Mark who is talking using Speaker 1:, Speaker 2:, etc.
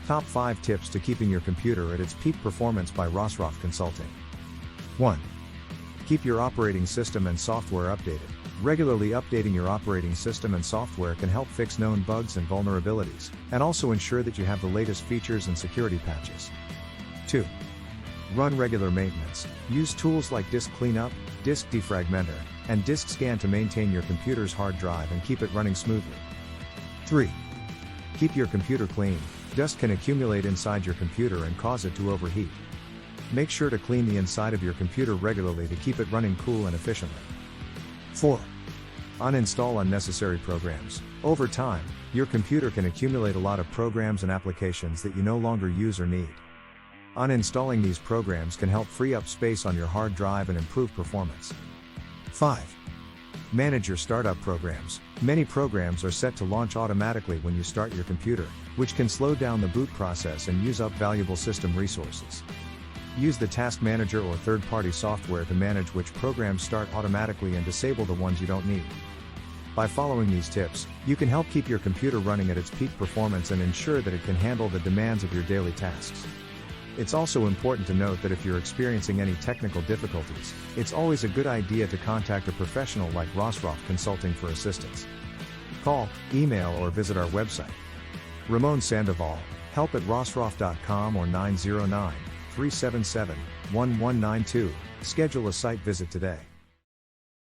Speaker 1: Top 5 Tips to Keeping Your Computer at its Peak Performance by Rosroff Consulting. 1. Keep your operating system and software updated. Regularly updating your operating system and software can help fix known bugs and vulnerabilities, and also ensure that you have the latest features and security patches. 2. Run regular maintenance. Use tools like Disk Cleanup, Disk Defragmenter, and Disk Scan to maintain your computer's hard drive and keep it running smoothly. 3. Keep your computer clean. Dust can accumulate inside your computer and cause it to overheat. Make sure to clean the inside of your computer regularly to keep it running cool and efficiently. 4. Uninstall unnecessary programs. Over time, your computer can accumulate a lot of programs and applications that you no longer use or need. Uninstalling these programs can help free up space on your hard drive and improve performance. 5. Manage your startup programs. Many programs are set to launch automatically when you start your computer, which can slow down the boot process and use up valuable system resources. Use the Task Manager or third-party software to manage which programs start automatically and disable the ones you don't need. By following these tips, you can help keep your computer running at its peak performance and ensure that it can handle the demands of your daily tasks. It's also important to note that if you're experiencing any technical difficulties, it's always a good idea to contact a professional like Rosroff Consulting for assistance. Call, email, or visit our website. Ramon Sandoval, help@rosroff.com or 909-377-1192. Schedule a site visit today.